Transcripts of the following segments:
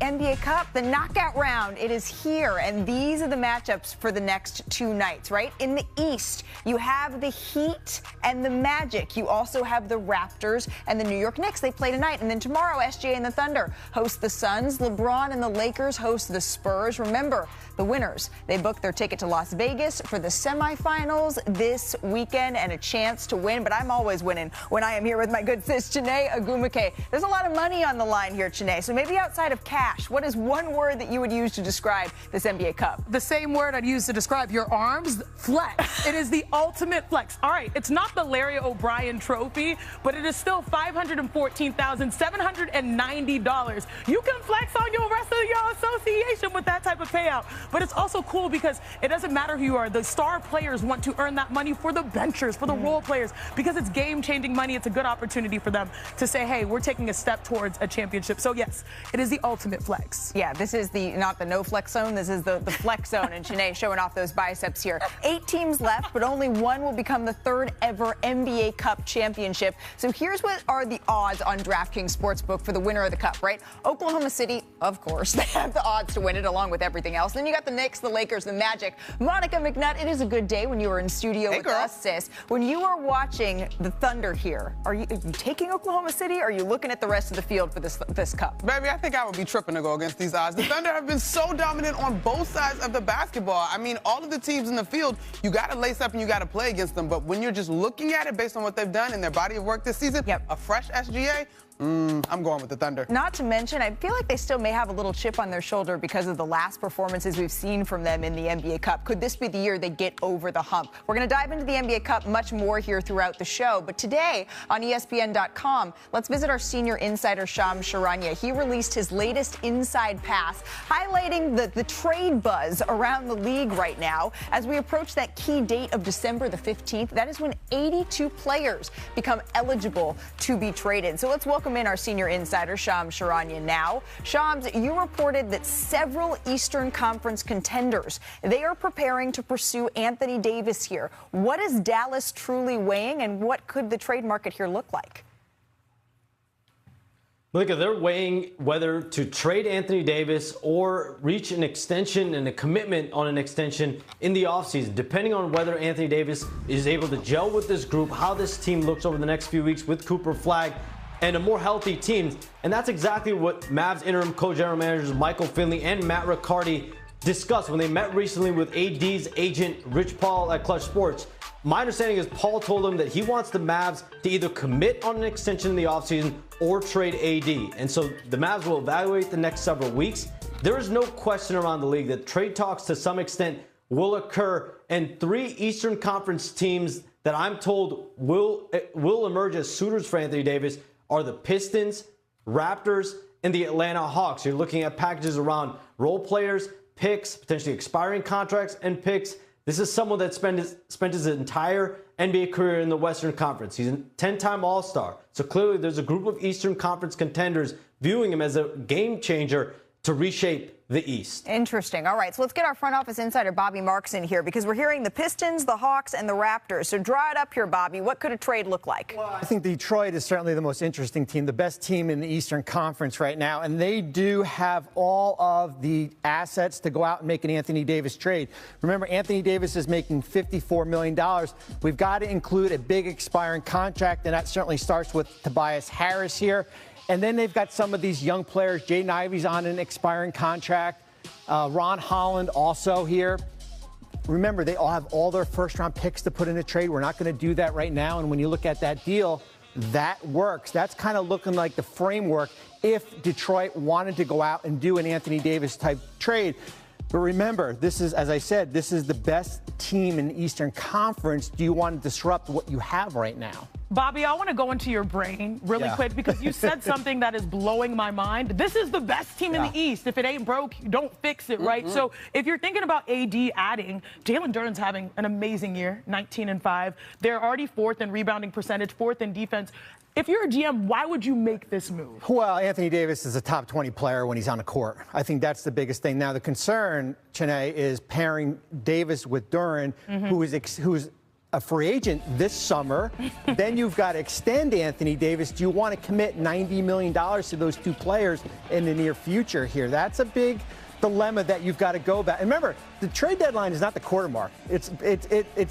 NBA Cup, the knockout round. It is here, and these are the matchups for the next two nights, right? In the East, you have the Heat and the Magic. You also have the Raptors and the New York Knicks. They play tonight, and then tomorrow, SGA and the Thunder host the Suns. LeBron and the Lakers host the Spurs. Remember, the winners, they book their ticket to Las Vegas for the semifinals this weekend and a chance to win. But I'm always winning when I am here with my good sis, Chiney Ogwumike. There's a lot of money on the line here, Chiney. So maybe outside of cash, what is one word that you would use to describe this NBA Cup? The same word I'd use to describe your arms, flex. It is the ultimate flex. All right, it's not the Larry O'Brien trophy, but it is still $514,790. You can flex on your rest of your association with that type of payout. But it's also cool because it doesn't matter who you are. The star players want to earn that money for the benchers, for the role players, because it's game-changing money. It's a good opportunity for them to say, hey, we're taking a step towards a championship. So, yes, it is the ultimate flex. Yeah, this is not the no-flex zone. This is the flex zone, and Chiney showing off those biceps here. 8 teams left, but only one will become the third ever NBA Cup championship. So here's what are the odds on DraftKings Sportsbook for the winner of the Cup, right? Oklahoma City, of course, they have the odds to win it along with everything else. Then you got the Knicks, the Lakers, the Magic. Monica McNutt, it is a good day when you are in studio with us, sis. When you are watching the Thunder here, are you taking Oklahoma City, or are you looking at the rest of the field for this Cup? Baby, I think I would be tripping to go against these odds. The Thunder have been so dominant on both sides of the basketball. I mean, all of the teams in the field, you got to lace up and you got to play against them. But when you're just looking at it based on what they've done in their body of work this season, a fresh SGA, I'm going with the Thunder. Not to mention, I feel like they still may have a little chip on their shoulder because of the last performances we've seen from them in the NBA Cup. Could this be the year they get over the hump? We're going to dive into the NBA Cup much more here throughout the show. But today on ESPN.com, let's visit our senior insider, Shams Charania. He released his latest inside pass, highlighting the trade buzz around the league right now as we approach that key date of December the 15th. That is when 82 players become eligible to be traded. So let's welcome in our senior insider, Shams Charania now. Shams, you reported that several Eastern Conference contenders, they are preparing to pursue Anthony Davis here. What is Dallas truly weighing, and what could the trade market here look like? Look, they're weighing whether to trade Anthony Davis or reach an extension and a commitment on an extension in the offseason, depending on whether Anthony Davis is able to gel with this group, how this team looks over the next few weeks with Cooper Flagg and a more healthy team. And that's exactly what Mavs interim co-general managers Michael Finley and Matt Riccardi discussed when they met recently with AD's agent Rich Paul at Clutch Sports. My understanding is Paul told him that he wants the Mavs to either commit on an extension in the offseason or trade AD. And so the Mavs will evaluate the next several weeks. There is no question around the league that trade talks to some extent will occur, and 3 Eastern Conference teams that I'm told will emerge as suitors for Anthony Davis are the Pistons, Raptors, and the Atlanta Hawks. You're looking at packages around role players, picks, potentially expiring contracts, and picks. This is someone that spent his entire NBA career in the Western Conference. He's a 10-time All-Star. So clearly there's a group of Eastern Conference contenders viewing him as a game changer to reshape the East. Interesting. All right, so let's get our front office insider Bobby Marks in here, because we're hearing the Pistons, the Hawks, and the Raptors. So draw it up here, Bobby. What could a trade look like? Well, I think Detroit is certainly the most interesting team, the best team in the Eastern Conference right now, and they do have all of the assets to go out and make an Anthony Davis trade. Remember, Anthony Davis is making $54 million. We've got to include a big expiring contract, and that certainly starts with Tobias Harris here. And then they've got some of these young players. Jaden Ivey's on an expiring contract. Ron Holland also here. Remember, they all have all their first-round picks to put in a trade. We're not going to do that right now. And when you look at that deal, that works. That's kind of looking like the framework if Detroit wanted to go out and do an Anthony Davis-type trade. But remember, this is, as I said, this is the best team in the Eastern Conference. Do you want to disrupt what you have right now? Bobby, I want to go into your brain really quick, because you said something that is blowing my mind. This is the best team in the East. If it ain't broke, don't fix it, right? So if you're thinking about AD adding, Jalen Duren's having an amazing year, 19-5. They're already 4th in rebounding percentage, 4th in defense. If you're a GM, why would you make this move? Well, Anthony Davis is a top 20 player when he's on the court. I think that's the biggest thing. Now, the concern, Chiney, is pairing Davis with Duren, who's a free agent this summer. Then you've got to extend Anthony Davis. Do you want to commit $90 million to those two players in the near future here? That's a big dilemma that you've got to go back. And remember, the trade deadline is not the quarter mark. It's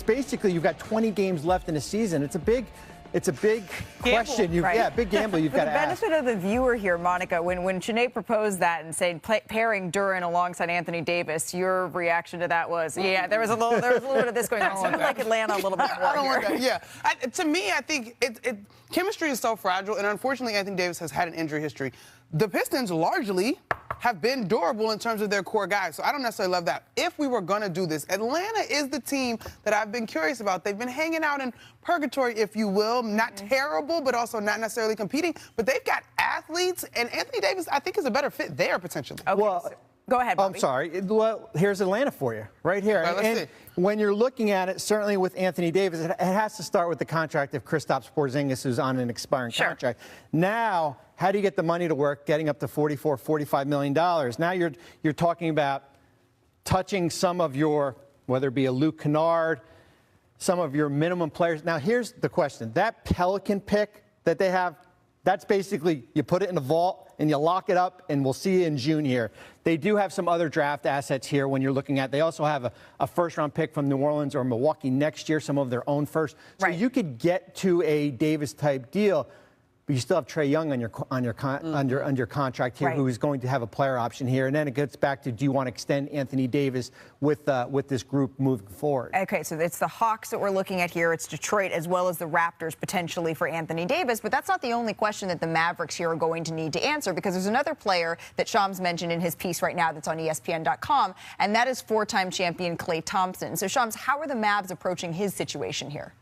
basically you've got 20 games left in the season. It's a big question. Big gamble you've got to ask. For the benefit of the viewer here, Monica, when Sinead proposed that and said pairing Duren alongside Anthony Davis, your reaction to that was, yeah, there was a little bit of this going on. Sounded like Atlanta a little bit more. I don't want that. Yeah. To me, I think chemistry is so fragile, and unfortunately, Anthony Davis has had an injury history. The Pistons largely have been durable in terms of their core guys, so I don't necessarily love that. If we were going to do this, Atlanta is the team that I've been curious about. They've been hanging out in purgatory, if you will, not terrible, but also not necessarily competing, but they've got athletes, and Anthony Davis, I think, is a better fit there, potentially. Okay. Well, go ahead, Bobby. I'm sorry. Well, here's Atlanta for you, right here. Right, let's see. When you're looking at it, certainly with Anthony Davis, it has to start with the contract of Kristaps Porzingis, who's on an expiring contract. Now, how do you get the money to work, getting up to $44, $45 million? Now you're talking about touching some of your, whether it be a Luke Kennard, some of your minimum players. Now, here's the question. That Pelican pick that they have, that's basically you put it in the vault and you lock it up, and we'll see you in June here. They do have some other draft assets here when you're looking at. They also have a first-round pick from New Orleans or Milwaukee next year, some of their own first. So you could get to a Davis-type deal, but you still have Trae Young under contract here, who is going to have a player option here. And then it gets back to, do you want to extend Anthony Davis with this group moving forward? Okay, so it's the Hawks that we're looking at here. It's Detroit as well as the Raptors potentially for Anthony Davis. But that's not the only question that the Mavericks here are going to need to answer, because there's another player that Shams mentioned in his piece right now that's on ESPN.com, and that is four-time champion Klay Thompson. So, Shams, how are the Mavs approaching his situation here?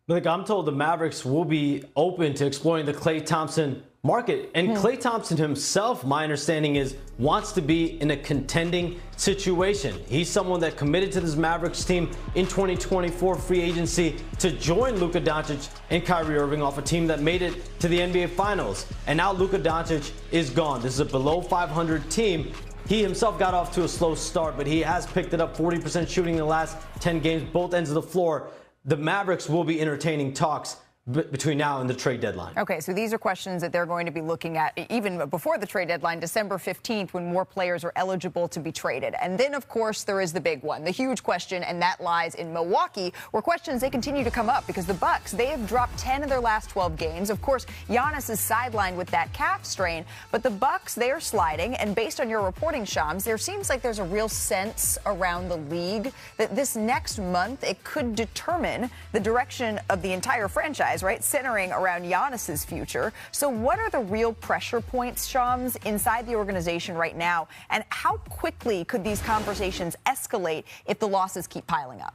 Look, I'm told the Mavericks will be open to exploring the Klay Thompson market. And Klay Thompson himself, my understanding is, wants to be in a contending situation. He's someone that committed to this Mavericks team in 2024 free agency to join Luka Doncic and Kyrie Irving off a team that made it to the NBA Finals. And now Luka Doncic is gone. This is a below 500 team. He himself got off to a slow start, but he has picked it up, 40% shooting in the last 10 games, both ends of the floor. The Mavericks will be entertaining talks between now and the trade deadline. Okay, so these are questions that they're going to be looking at even before the trade deadline, December 15th, when more players are eligible to be traded. And then, of course, there is the big one, the huge question, and that lies in Milwaukee, where questions, they continue to come up because the Bucks, they have dropped 10 of their last 12 games. Of course, Giannis is sidelined with that calf strain, but the Bucks, they are sliding. And based on your reporting, Shams, there seems like there's a real sense around the league that this next month, it could determine the direction of the entire franchise, right, centering around Giannis's future. So what are the real pressure points, Shams, inside the organization right now? And how quickly could these conversations escalate if the losses keep piling up?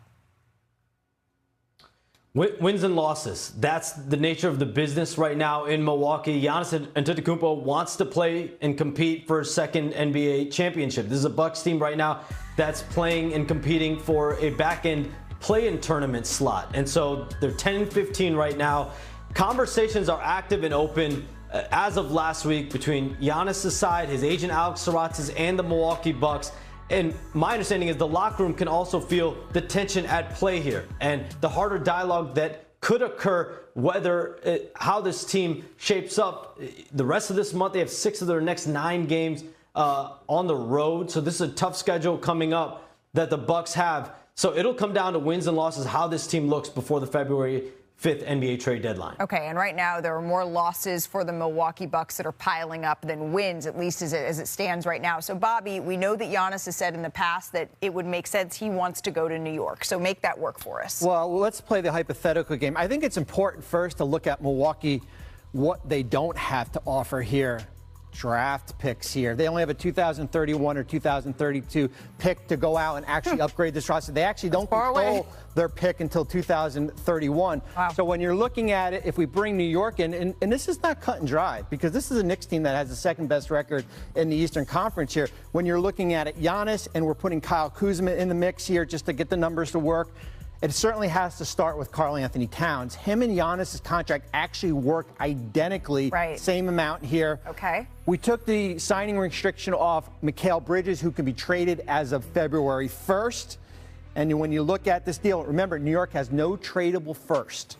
Wins and losses. That's the nature of the business right now in Milwaukee. Giannis Antetokounmpo wants to play and compete for a second NBA championship. This is a Bucks team right now that's playing and competing for a back-end play-in tournament slot. And so they're 10-15 right now. Conversations are active and open as of last week between Giannis' side, his agent Alex Saratz's, and the Milwaukee Bucks. And my understanding is the locker room can also feel the tension at play here and the harder dialogue that could occur, how this team shapes up. The rest of this month, they have 6 of their next 9 games on the road. So this is a tough schedule coming up that the Bucks have. So it'll come down to wins and losses, how this team looks before the February 5th NBA trade deadline. Okay, and right now there are more losses for the Milwaukee Bucks that are piling up than wins, at least as it stands right now. So, Bobby, we know that Giannis has said in the past that it would make sense he wants to go to New York. So make that work for us. Well, let's play the hypothetical game. I think it's important first to look at Milwaukee, what they don't have to offer here. Draft picks here. They only have a 2031 or 2032 pick to go out and actually upgrade this roster. They actually don't control their pick until 2031. Wow. So when you're looking at it, if we bring New York in, and this is not cut and dry, because this is a Knicks team that has the second best record in the Eastern Conference here. When you're looking at it, Giannis, and we're putting Kyle Kuzma in the mix here just to get the numbers to work. It certainly has to start with Karl Anthony Towns. Him and Giannis' contract actually work identically. Right. Same amount here. Okay. We took the signing restriction off Mikal Bridges, who can be traded as of February 1st. And when you look at this deal, remember, New York has no tradable first.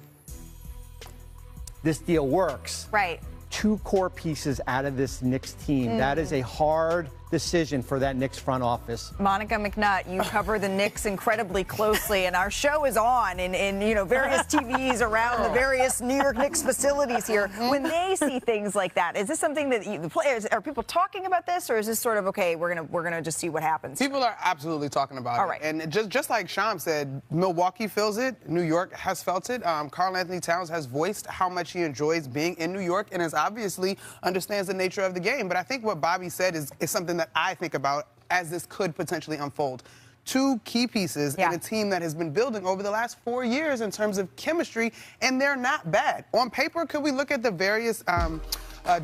This deal works. Right. 2 core pieces out of this Knicks team. That is a hard decision for that Knicks front office. Monica McNutt, you cover the Knicks incredibly closely, and our show is on in various TVs around the various New York Knicks facilities here. When they see things like that, is this something that the players, are people talking about this, or is this sort of, okay, we're gonna just see what happens? People are absolutely talking about it. All right. And just like Sham said, Milwaukee feels it. New York has felt it. Karl Anthony Towns has voiced how much he enjoys being in New York and has obviously understands the nature of the game. But I think what Bobby said is something that I think about as this could potentially unfold. 2 key pieces in a team that has been building over the last 4 years in terms of chemistry, and they're not bad. On paper, could we look at the various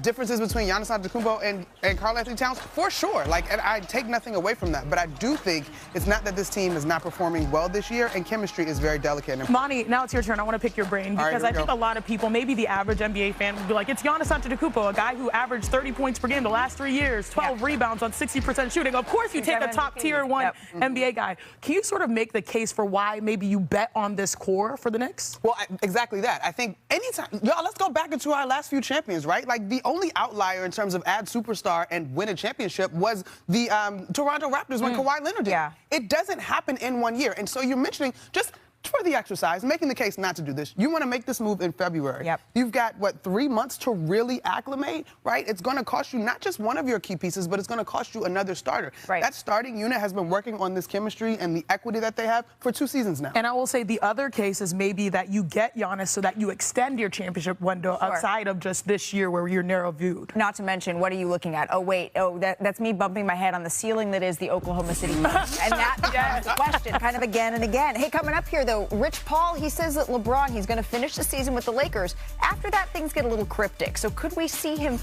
differences between Giannis Antetokounmpo and Karl Anthony Towns? For sure. And I take nothing away from that. But I do think it's not that this team is not performing well this year, and chemistry is very delicate. Monty, now it's your turn. I want to pick your brain because I think a lot of people, maybe the average NBA fan, would be like, it's Giannis Antetokounmpo, a guy who averaged 30 points per game the last 3 years, 12 rebounds on 60% shooting. Of course, you take a top tier 1 NBA guy. Can you sort of make the case for why maybe you bet on this core for the Knicks? Well, exactly that. I think anytime, let's go back into our last few champions, right? The only outlier in terms of add superstar and win a championship was the Toronto Raptors when Kawhi Leonard did. Yeah. It doesn't happen in 1 year. And so you're mentioning, just for the exercise, making the case not to do this. You want to make this move in February. Yep. You've got, 3 months to really acclimate, right? It's going to cost you not just one of your key pieces, but it's going to cost you another starter. Right. That starting unit has been working on this chemistry and the equity that they have for 2 seasons now. And I will say the other case is maybe that you get Giannis so that you extend your championship window outside of just this year where you're narrow viewed. Not to mention, what are you looking at? Oh, wait. Oh, that's me bumping my head on the ceiling that is the Oklahoma City Thunder. And that becomes the question kind of again and again. Hey, coming up here, though, Rich Paul, he says that LeBron, he's going to finish the season with the Lakers. After that, things get a little cryptic. So could we see him...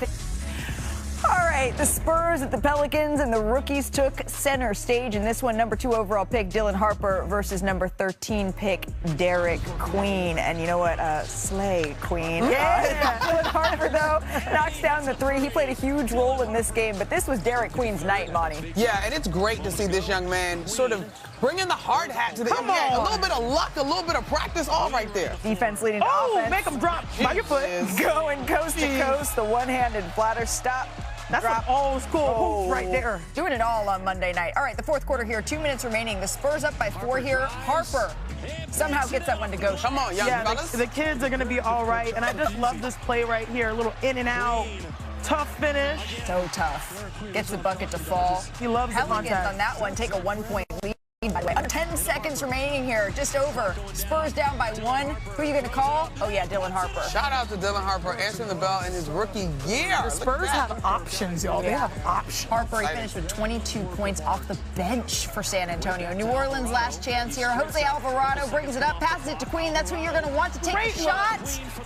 All right, the Spurs at the Pelicans, and the rookies took center stage in this one. Number 2 overall pick, Dylan Harper, versus number 13 pick, Derek Queen. And you know what? Slay Queen. Yeah. Dylan Harper, though, knocks down the 3. He played a huge role in this game, but this was Derek Queen's night, Monty. Yeah, and it's great to see this young man sort of bringing the hard hat to the NBA. A little bit of luck, a little bit of practice, all right there. Defense leading to offense. Make him drop by your foot. Going coast to coast, the one-handed flatter stop. That's an old school hoop right there. Doing it all on Monday night. All right, the 4th quarter here, 2 minutes remaining. The Spurs up by 4 here. Harper somehow gets that one to go. Come on, young fellas. The kids are going to be all right. And I just love this play right here. A little in and out. Tough finish. So tough. Gets the bucket to fall. He loves the Pelicans contact. on that one take a 1-point lead. By the way, under 10 seconds remaining here, just over. Spurs down by 1. Who are you going to call? Oh, yeah, Dylan Harper. Shout out to Dylan Harper answering the bell in his rookie year. The Spurs have options, y'all. They have options. Harper, he finished with 22 points off the bench for San Antonio. New Orleans last chance here. Jose Alvarado brings it up, passes it to Queen. That's who you're going to want to take the shot.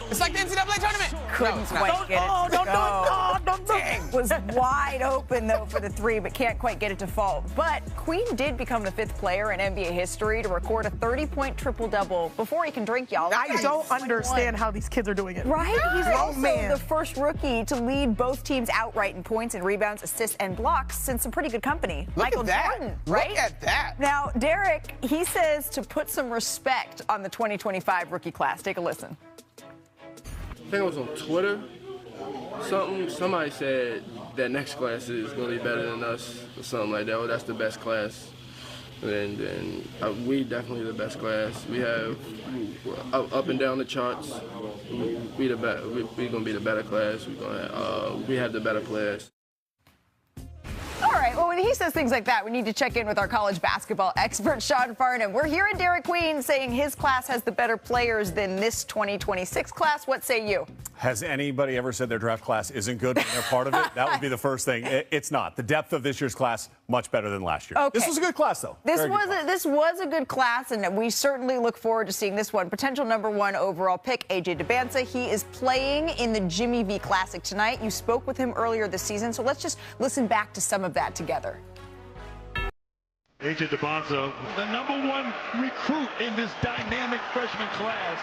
It's like the NCAA tournament. Couldn't quite get it to go. Don't do it. Was wide open, though, for the 3, but can't quite get it to fall. But Queen did become the 5th player in NBA history to record a 30-point triple-double before he can drink, y'all. I don't understand how these kids are doing it. Right? He's also man. the first rookie to lead both teams outright in points and rebounds, assists, and blocks since some pretty good company. Look Michael at that. Jordan, right? Look at that. Now, Derek, he says to put some respect on the 2025 rookie class. Take a listen. I think it was on Twitter. Somebody said that next class is going to be better than us or something like that. Oh, that's the best class. And we definitely the best class. We have up and down the charts. We the better. We gonna be the better class. We have the better players. All right, well, when he says things like that, we need to check in with our college basketball expert, Sean Farnham. We're hearing Derek Queen saying his class has the better players than this 2026 class. What say you? Has anybody ever said their draft class isn't good when they're part of it? That would be the first thing. It's not. The depth of this year's class, much better than last year. Okay. This was a good class, though. This was a good class, and we certainly look forward to seeing this one. Potential number 1 overall pick, A.J. DeBanza. He is playing in the Jimmy V Classic tonight. You spoke with him earlier this season, so let's just listen back to some of that together. A.J. DeBanza, the number 1 recruit in this dynamic freshman class.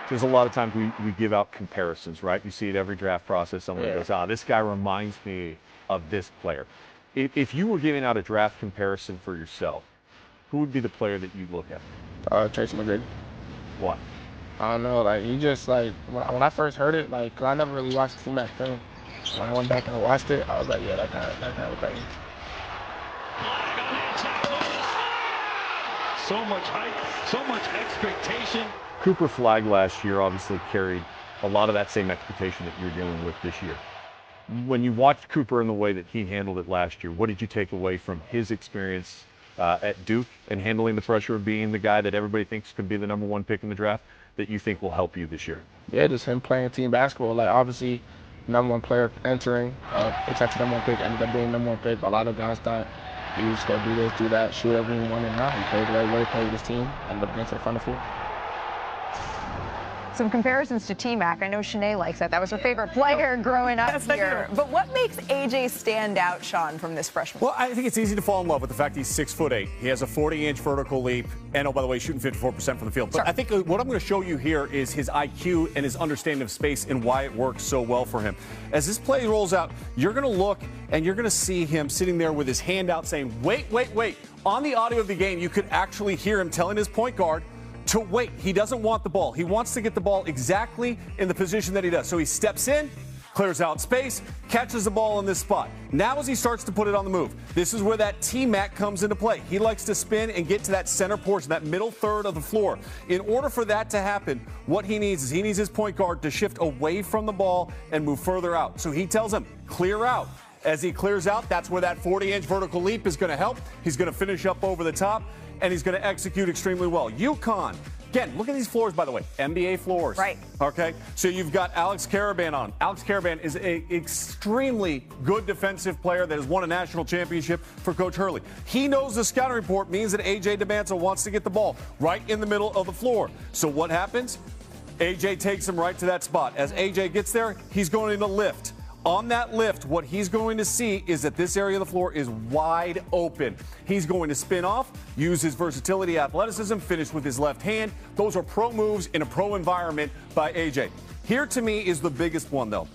There's a lot of times we give out comparisons, right? You see it every draft process. Someone goes, this guy reminds me of this player. If you were giving out a draft comparison for yourself, who would be the player that you look at? Tracy McGrady. Why? I don't know, like, he just, like, when I first heard it, like, 'cause I never really watched the T-Mac film. When I went back and watched it, I was like, yeah, that kind of thing. So much hype, so much expectation. Cooper Flag last year obviously carried a lot of that same expectation that you're dealing with this year. When you watched Cooper in the way that he handled it last year, what did you take away from his experience at Duke and handling the pressure of being the guy that everybody thinks could be the #1 pick in the draft that you think will help you this year? Yeah, just him playing team basketball. Like, obviously, #1 player entering, potential #1 pick, ended up being #1 pick. A lot of guys thought he was going to do this, do that, shoot everyone one and out. He played the right way, played with his team, ended up getting to the front of the floor. Some comparisons to T-Mac. I know Shanae likes that. That was her favorite player growing up here. But what makes AJ stand out, Sean, from this freshman? Well, I think it's easy to fall in love with the fact he's 6'8". He has a 40-inch vertical leap, and oh, by the way, shooting 54% from the field. But Sure. I think what I'm going to show you here is his IQ and his understanding of space and why it works so well for him. As this play rolls out, you're going to look and you're going to see him sitting there with his hand out saying, wait, wait, wait. On the audio of the game, you could actually hear him telling his point guard to wait. He doesn't want the ball. He wants to get the ball exactly in the position that he does. So he steps in, clears out space, catches the ball in this spot. Now as he starts to put it on the move, this is where that T-Mac comes into play. He likes to spin and get to that center portion, that middle third of the floor. In order for that to happen, what he needs is he needs his point guard to shift away from the ball and move further out. So he tells him, clear out. As he clears out, that's where that 40-inch vertical leap is going to help. He's going to finish up over the top, and he's going to execute extremely well. UConn, again, look at these floors, by the way, NBA floors. Right. Okay, so you've got Alex Karaban on. Alex Karaban is an extremely good defensive player that has won a national championship for Coach Hurley. He knows the scouting report means that A.J. DeManza wants to get the ball right in the middle of the floor. So what happens? A.J. takes him right to that spot. As A.J. gets there, he's going to lift. On that lift, what he's going to see is that this area of the floor is wide open. He's going to spin off, use his versatility, athleticism, finish with his left hand. Those are pro moves in a pro environment by AJ. Here, to me, is the biggest one, though.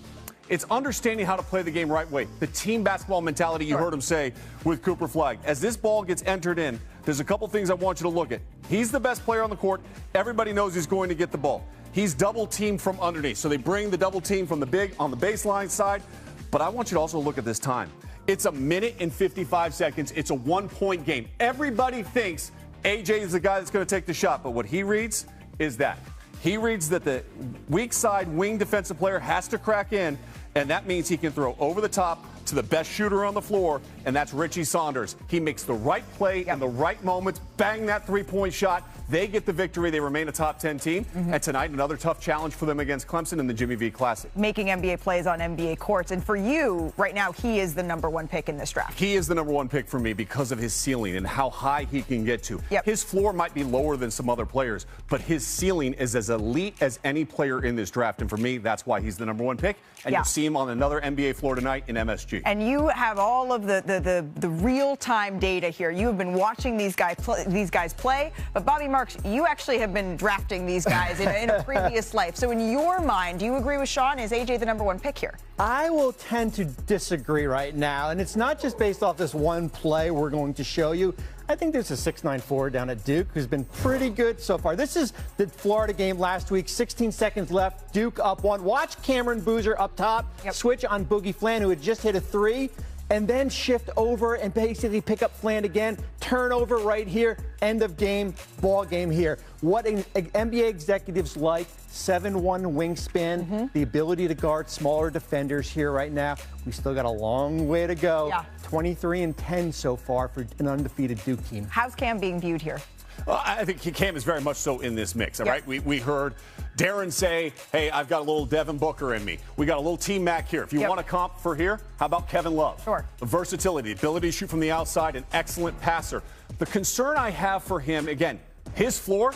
It's understanding how to play the game right way. The team basketball mentality you heard him say with Cooper Flag. As this ball gets entered in, there's a couple things I want you to look at. He's the best player on the court. Everybody knows he's going to get the ball. He's double teamed from underneath. So they bring the double team from the big on the baseline side. But I want you to also look at this time. It's 1 minute and 55 seconds. It's a 1-point game. Everybody thinks AJ is the guy that's going to take the shot. But what he reads is that. He reads that the weak side wing defensive player has to crack in. And that means he can throw over the top to the best shooter on the floor, and that's Richie Saunders. He makes the right play in the right moments, bang that three-point shot. They get the victory. They remain a top 10 team. And tonight, another tough challenge for them against Clemson in the Jimmy V Classic. Making NBA plays on NBA courts. And for you, right now, he is the #1 pick in this draft. He is the #1 pick for me because of his ceiling and how high he can get to. Yep. His floor might be lower than some other players, but his ceiling is as elite as any player in this draft. And for me, that's why he's the #1 pick. And you'll see him on another NBA floor tonight in MSG. And you have all of the real-time data here. You have been watching these guys play. But Bobby Marks, you actually have been drafting these guys in a previous life. So in your mind, do you agree with Sean? Is AJ the #1 pick here? I will tend to disagree right now. And it's not just based off this one play we're going to show you. I think there's a 6'9" forward down at Duke who's been pretty good so far. This is the Florida game last week. 16 seconds left. Duke up 1. Watch Cameron Boozer up top. Switch on Boogie Flan, who had just hit a 3. And then shift over and basically pick up Flan again. Turnover right here. End of game. Ball game here. What NBA executives like. 7'1" wingspan. The ability to guard smaller defenders here right now. We still got a long way to go. 23-10 so far for an undefeated Duke team. How's Cam being viewed here? I think Cam is very much so in this mix, all right? We heard Darren say, hey, I've got a little Devin Booker in me. We got a little T-Mac here. If you want a comp for here, how about Kevin Love? Sure. The versatility, the ability to shoot from the outside, an excellent passer. The concern I have for him, again, his floor,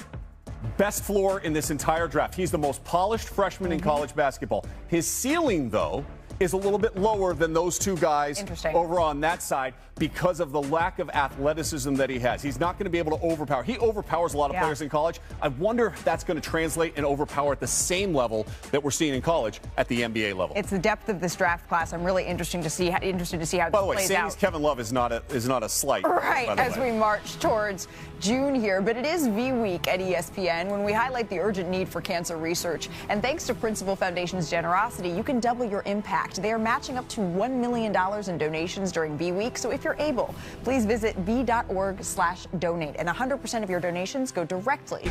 best floor in this entire draft. He's the most polished freshman in college basketball. His ceiling, though, is a little bit lower than those two guys over on that side because of the lack of athleticism that he has. He's not going to be able to overpower. He overpowers a lot of players in college. I wonder if that's going to translate and overpower at the same level that we're seeing in college at the NBA level. It's the depth of this draft class. I'm really interested to see how this plays out. By the way, saying he's Kevin Love is not a slight. Right, as we march towards June here. But it is V Week at ESPN when we highlight the urgent need for cancer research. And thanks to Principal Foundation's generosity, you can double your impact. They are matching up to $1 million in donations during V Week. So if you're able, please visit v.org/donate. And 100% of your donations go directly. A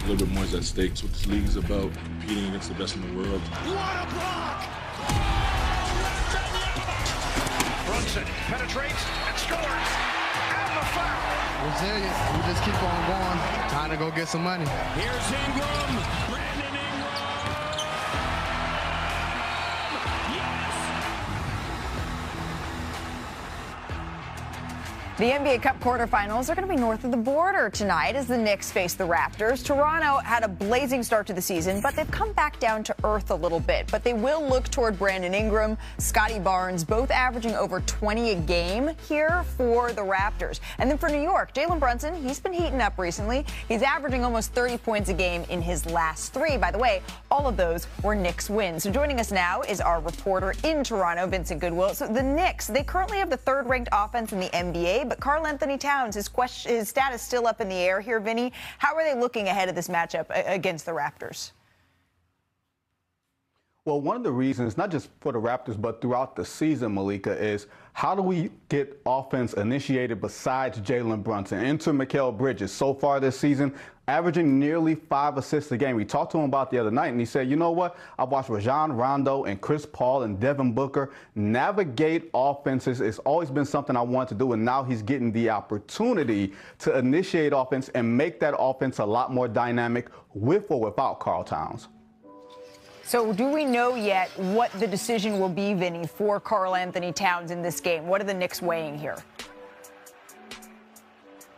little bit more is at stake. That's what this league is about, competing against the best in the world. What a block! Brunson penetrates and scores. And the foul. Resilient. We just keep on going. Time to go get some money. Here's Ingram. Brandon Ingram. The NBA Cup quarterfinals are going to be north of the border tonight as the Knicks face the Raptors. Toronto had a blazing start to the season, but they've come back down to earth a little bit. But they will look toward Brandon Ingram, Scotty Barnes, both averaging over 20 a game here for the Raptors. And then for New York, Jalen Brunson, he's been heating up recently. He's averaging almost 30 points a game in his last 3. By the way, all of those were Knicks wins. So joining us now is our reporter in Toronto, Vincent Goodwill. So the Knicks, they currently have the 3rd-ranked offense in the NBA, but Karl Anthony Towns, his status still up in the air here, Vinny. How are they looking ahead of this matchup against the Raptors? Well, one of the reasons, not just for the Raptors, but throughout the season, Malika, is how do we get offense initiated besides Jalen Brunson? Enter Mikal Bridges. So far this season, averaging nearly 5 assists a game. We talked to him about the other night, and he said, you know what? I watched Rajon Rondo and Chris Paul and Devin Booker navigate offenses. It's always been something I wanted to do, and now he's getting the opportunity to initiate offense and make that offense a lot more dynamic with or without Karl Towns. So do we know yet what the decision will be, Vinny, for Karl Anthony Towns in this game? What are the Knicks weighing here?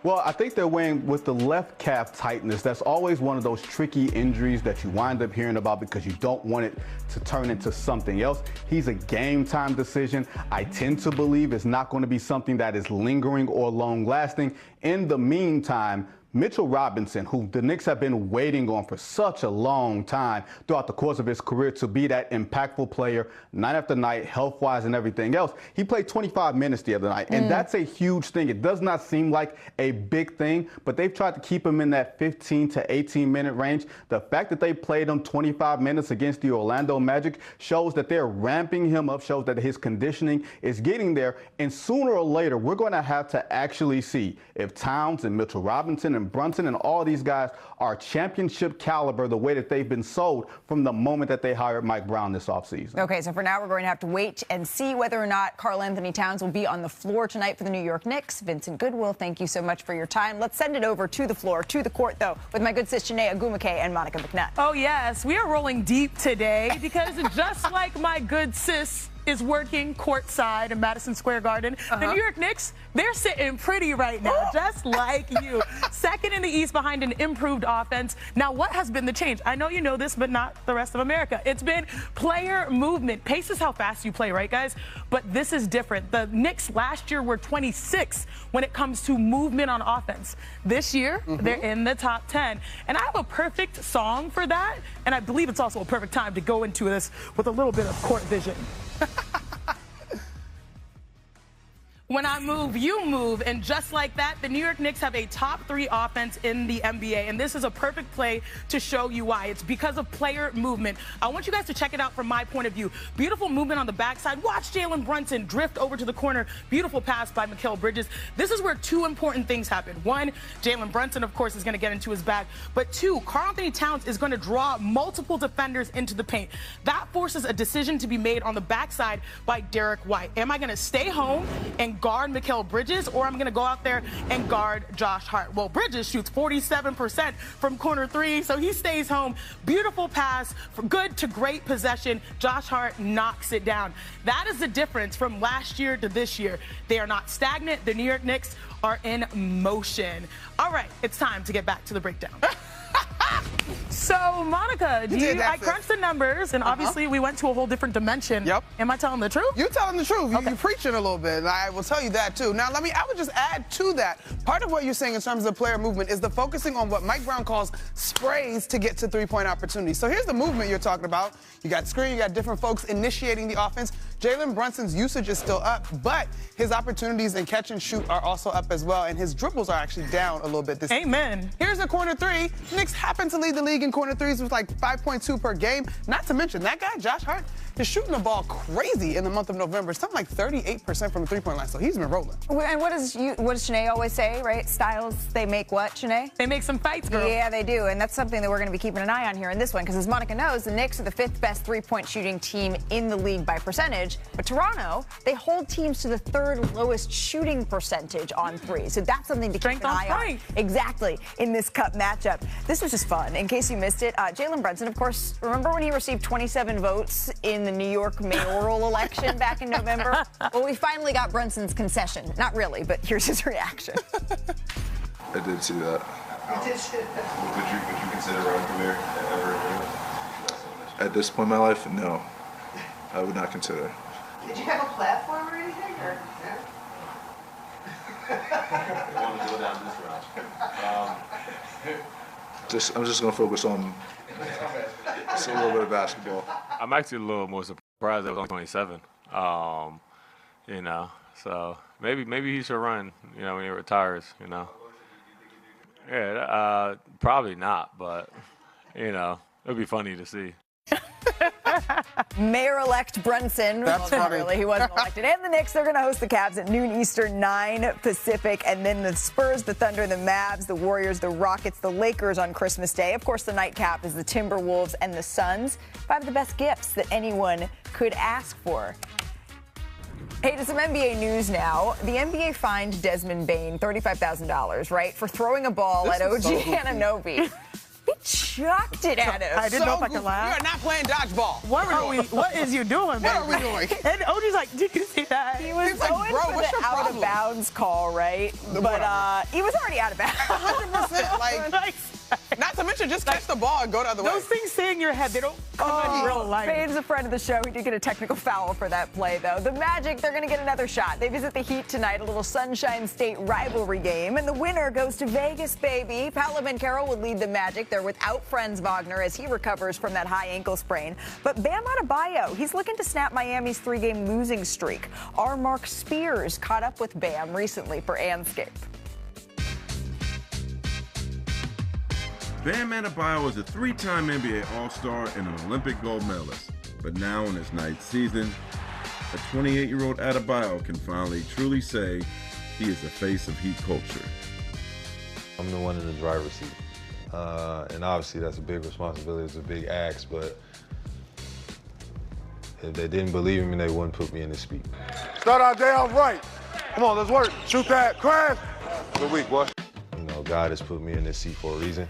Well, I think they're weighing with the left calf tightness. That's always one of those tricky injuries that you wind up hearing about because you don't want it to turn into something else. He's a game time decision. I tend to believe it's not going to be something that is lingering or long lasting. In the meantime, Mitchell Robinson, who the Knicks have been waiting on for such a long time throughout the course of his career to be that impactful player night after night, health-wise and everything else. He played 25 minutes the other night, and that's a huge thing. It does not seem like a big thing, but they've tried to keep him in that 15 to 18-minute range. The fact that they played him 25 minutes against the Orlando Magic shows that they're ramping him up, shows that his conditioning is getting there, and sooner or later, we're going to have to actually see if Towns and Mitchell Robinson and Brunson and all these guys are championship caliber the way that they've been sold from the moment that they hired Mike Brown this offseason. Okay, so for now, we're going to have to wait and see whether or not Karl Anthony Towns will be on the floor tonight for the New York Knicks. Vincent Goodwill, thank you so much for your time. Let's send it over to the floor, to the court, though, with my good sis Janae Agumake and Monica McNutt. Oh, yes, we are rolling deep today because just like my good sis is working courtside in Madison Square Garden. The New York Knicks, they're sitting pretty right now, just like you. Second in the East behind an improved offense. Now, what has been the change? I know you know this, but not the rest of America. It's been player movement. Pace is how fast you play, right, guys? But this is different. The Knicks last year were 26 when it comes to movement on offense. This year, they're in the top 10. And I have a perfect song for that, and I believe it's also a perfect time to go into this with a little bit of court vision. When I move, you move. And just like that, the New York Knicks have a top 3 offense in the NBA. And this is a perfect play to show you why. It's because of player movement. I want you guys to check it out from my point of view. Beautiful movement on the backside. Watch Jalen Brunson drift over to the corner. Beautiful pass by Mikal Bridges. This is where 2 important things happen. 1, Jalen Brunson, of course, is going to get into his bag. But 2, Karl Anthony Towns is going to draw multiple defenders into the paint. That forces a decision to be made on the backside by Derek White. Am I going to stay home and guard Mikal Bridges, or I'm going to go out there and guard Josh Hart? Well, Bridges shoots 47% from corner 3, so he stays home. Beautiful pass, from good to great possession. Josh Hart knocks it down. That is the difference from last year to this year. They are not stagnant. The New York Knicks are in motion. All right, it's time to get back to the breakdown. So, Monica, I crunched the numbers, and obviously we went to a whole different dimension. Yep. Am I telling the truth? You're telling the truth. Okay. You're preaching a little bit, and I will tell you that, too. Now, I would just add to that, part of what you're saying in terms of player movement is the focusing on what Mike Brown calls sprays to get to three-point opportunities. So here's the movement you're talking about. You got screen, you got different folks initiating the offense. Jalen Brunson's usage is still up, but his opportunities in catch and shoot are also up as well, and his dribbles are actually down a little bit this season. Amen. Here's a corner three. Knicks happen to lead the league in corner threes with like 5.2 per game. Not to mention, that guy, Josh Hart, is shooting the ball crazy in the month of November. Something like 38% from the three-point line, so he's been rolling. And what does Shanae always say, right? Styles, they make what, Shanae? They make some fights, girl. Yeah, they do, and that's something that we're going to be keeping an eye on here in this one, because as Monica knows, the Knicks are the 5th best three-point shooting team in the league by percentage, but Toronto, they hold teams to the 3rd lowest shooting percentage on three, so that's something to keep an eye on. Exactly, in this Cup matchup. This was just fun. In case you missed it, Jalen Brunson, of course, remember when he received 27 votes in the New York mayoral election back in November? Well, we finally got Brunson's concession. Not really, but here's his reaction. I did see that. Would you consider running for mayor ever again? At this point in my life, no. I would not consider. Did you have a platform or anything? Or, I want to go down this route. I'm just going to focus on just a little bit of basketball. I'm actually a little more surprised that I was only 27. You know, so maybe he should run, you know, when he retires, you know. Yeah, probably not, but, you know, it would be funny to see. Mayor-elect Brunson. That's well, not funny. really. He wasn't elected. And the Knicks, they're going to host the Cavs at noon Eastern, 9 Pacific. And then the Spurs, the Thunder, the Mavs, the Warriors, the Rockets, the Lakers on Christmas Day. Of course, the nightcap is the Timberwolves and the Suns. 5 of the best gifts that anyone could ask for. Hey, to some NBA news now. The NBA fined Desmond Bane $35,000, right, for throwing a ball at OG Anunoby. He chucked it at him. I didn't know if I could laugh. We are not playing dodgeball. What is you doing, What are we doing? And OG's like, did you see that? He was like, going bro, for what's the your problem? out-of-bounds call, right? But he was already out of bounds. 100%. Like, not to mention, just catch the ball and go the other way. Those things stay in your head. They don't come in real life. Bane's a friend of the show. He did get a technical foul for that play, though. The Magic, they're going to get another shot. They visit the Heat tonight, a little Sunshine State rivalry game, and the winner goes to Vegas, baby. Paolo Banchero will lead the Magic. They're without Franz Wagner as he recovers from that high ankle sprain. But Bam Adebayo, he's looking to snap Miami's 3-game losing streak. Our Mark Spears caught up with Bam recently for Anscape. Bam Adebayo is a 3-time NBA All-Star and an Olympic gold medalist. But now in his 9th season, a 28-year-old Adebayo can finally truly say he is the face of Heat culture. I'm the one in the driver's seat. And obviously that's a big responsibility, it's a big ask, but if they didn't believe in me, they wouldn't put me in this seat. Start our day off right. Come on, let's work. Shoot that, crash. Good week, boy. You know, God has put me in this seat for a reason.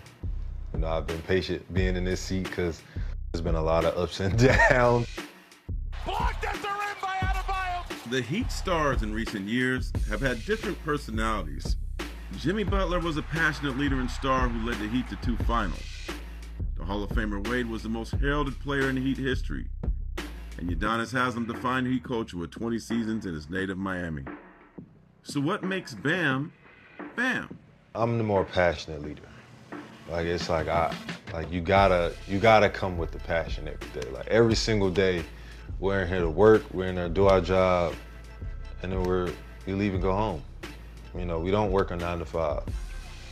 You know, I've been patient being in this seat because there's been a lot of ups and downs. Blocked at the rim by Adebayo. The Heat stars in recent years have had different personalities. Jimmy Butler was a passionate leader and star who led the Heat to 2 finals. The Hall of Famer Wade was the most heralded player in Heat history. And Udonis Haslem defined Heat culture with 20 seasons in his native Miami. So what makes Bam, Bam? I'm the more passionate leader. Like it's like you gotta come with the passion every day. Like every single day, we're in here to work, we're in there to do our job, and then we leave and go home. You know, we don't work a 9 to 5.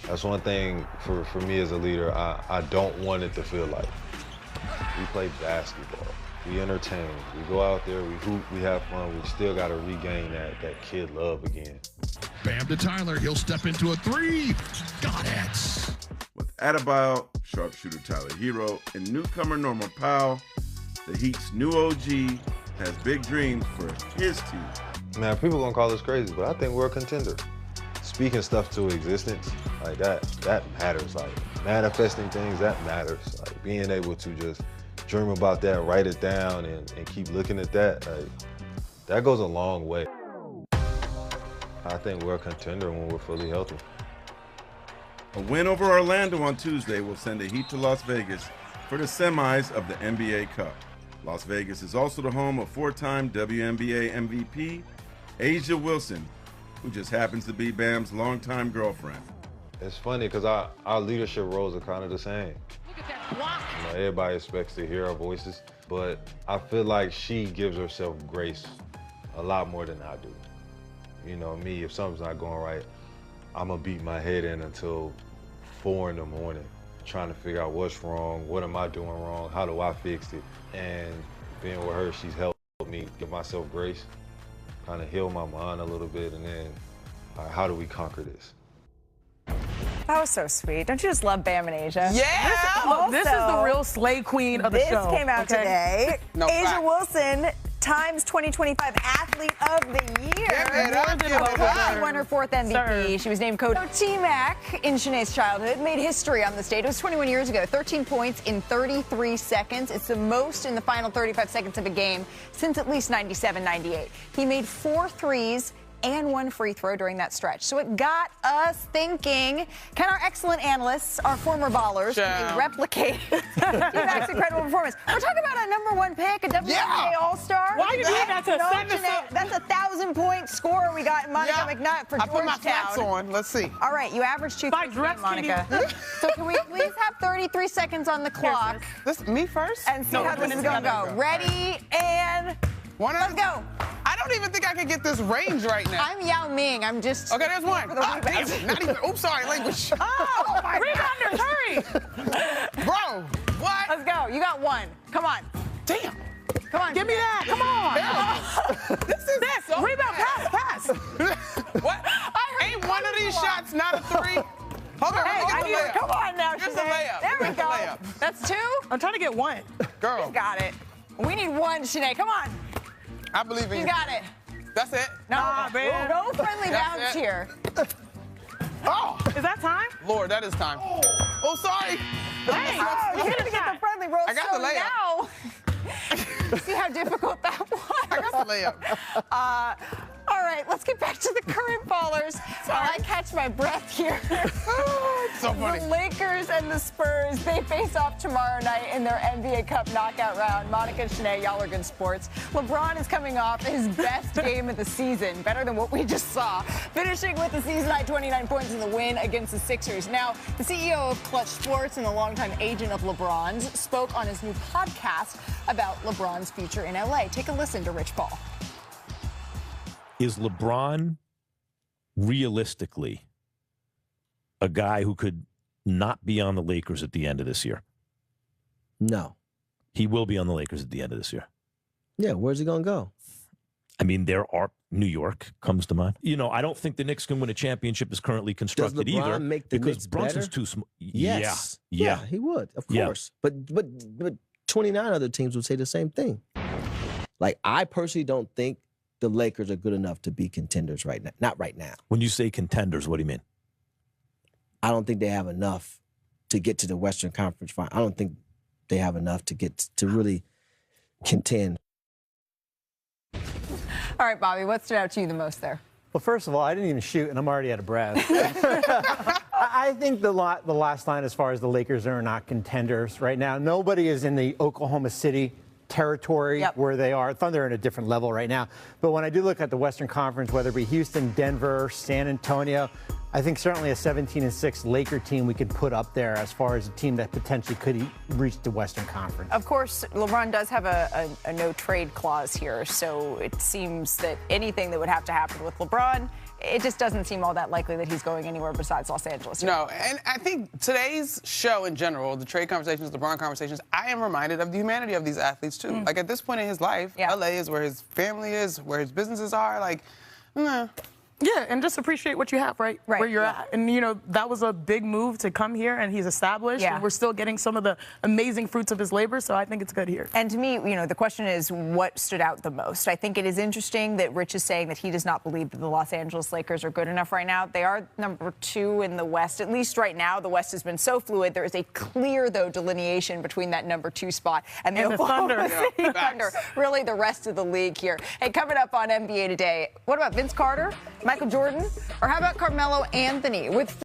That's one thing for me as a leader, I don't want it to feel like. We play basketball, we entertain, we go out there, we hoop, we have fun, we still gotta regain that kid love again. Bam to Tyler, he'll step into a 3. Got it. With Adebayo, sharpshooter Tyler Hero, and newcomer Norman Powell, the Heat's new OG has big dreams for his team. Man, people gonna call us crazy, but I think we're a contender. Speaking stuff to existence, like that matters. Like manifesting things, that matters. Like being able to just dream about that, write it down, and keep looking at that, like, that goes a long way. I think we're a contender when we're fully healthy. A win over Orlando on Tuesday will send the Heat to Las Vegas for the semis of the NBA Cup. Las Vegas is also the home of four-time WNBA MVP A'ja Wilson, who just happens to be Bam's longtime girlfriend. It's funny because our leadership roles are kind of the same. Look at that block. You know, everybody expects to hear our voices, but I feel like she gives herself grace a lot more than I do. You know, me, if something's not going right, I'm gonna beat my head in until 4 in the morning, trying to figure out what's wrong, what am I doing wrong, how do I fix it? And being with her, she's helped me give myself grace, kind of heal my mind a little bit, and then how do we conquer this? That was so sweet. Don't you just love Bam and A'ja? Yeah! This is the real slay queen of the show. This came out today. No, A'ja fact. Wilson, Times 2025 Athlete of the Year. She won her 4th MVP. She was named Coach T-Mac in Shanae's childhood. Made history on the stage. It was 21 years ago. 13 points in 33 seconds. It's the most in the final 35 seconds of a game since at least 97-98. He made 4 threes and 1 free throw during that stretch. So it got us thinking, can our excellent analysts, our former ballers, replicate T-Mac's incredible performance? We're talking about a #1 pick, a WNBA All-Star. Why are you doing that to set us up? That's a 1,000-point score we got in Monica McNutt for Georgetown. I put my flats on. Let's see. All right, you averaged 2 threes, Monica. So can we please have 33 seconds on the clock? Me first? And see how this is going to go. Ready, and let's go. I don't even think I can get this range right now. I'm Yao Ming. I'm just... Okay, there's one. For the rebound. Not even... Oops, sorry, language. Oh, my Rebounders, hurry! Bro, what? Let's go. You got 1. Come on. Damn. Come on. Give me that. Come on. This is so Rebound, pass. What? Ain't one of these shots not a 3? Hold on, Come on now, Here's the Shanae. layup. There we Here's the go. layup. That's 2? I'm trying to get 1. Girl. You got it. We need 1, Shanae. Come on. I believe in you. You got it. That's it. No, man. No friendly bounce here. Oh. Is that time? Lord, that is time. Oh, sorry. Hey, you didn't get the friendly roll. I got the layup. Now, see how difficult that was? I got the layup. All right, let's get back to the current ballers while I catch my breath here. So funny. The Lakers and the Spurs, they face off tomorrow night in their NBA Cup knockout round. Monica and Shanae, y'all are good sports. LeBron is coming off his best game of the season, better than what we just saw, finishing with the season-high 29 points in the win against the Sixers. Now, the CEO of Clutch Sports and the longtime agent of LeBron's spoke on his new podcast about LeBron's future in LA. Take a listen to Rich Paul. Is LeBron realistically a guy who could not be on the Lakers at the end of this year? No. He will be on the Lakers at the end of this year. Yeah, where's he going to go? I mean, there are New York comes to mind. You know, I don't think the Knicks can win a championship as currently constructed Does LeBron either. make the because Knicks Brunson's better? too small. Yes. Yeah, he would, of Yeah. course. But 29 other teams would say the same thing. Like, I personally don't think the Lakers are good enough to be contenders right now. Not right now. When you say contenders, what do you mean? I don't think they have enough to get to the Western Conference final. I don't think they have enough to get to really contend. All right, Bobby, what stood out to you the most there? Well, first of all, I didn't even shoot, and I'm already out of breath. I think the last line as far as the Lakers are not contenders right now. Nobody is in the Oklahoma City territory where they are. Thunder are in a different level right now. But when I do look at the Western Conference, whether it be Houston, Denver, San Antonio, I think certainly a 17-6 Laker team we could put up there as far as a team that potentially could reach the Western Conference. Of course, LeBron does have a no-trade clause here, so it seems that anything that would have to happen with LeBron, it just doesn't seem all that likely that he's going anywhere besides Los Angeles. No, and I think today's show in general, the trade conversations, LeBron conversations, I am reminded of the humanity of these athletes, too. Like, at this point in his life, LA is where his family is, where his businesses are. Like, Yeah, and just appreciate what you have, right where you're at. And, you know, that was a big move to come here, and he's established. Yeah. And we're still getting some of the amazing fruits of his labor, so I think it's good here. And to me, you know, the question is what stood out the most. I think it is interesting that Rich is saying that he does not believe that the Los Angeles Lakers are good enough right now. They are number 2 in the West. At least right now, the West has been so fluid. There is a clear, though, delineation between that number 2 spot and the Oklahoma City Thunder. Really the rest of the league here. Hey, coming up on NBA Today, what about Vince Carter, Michael Jordan, or how about Carmelo Anthony? With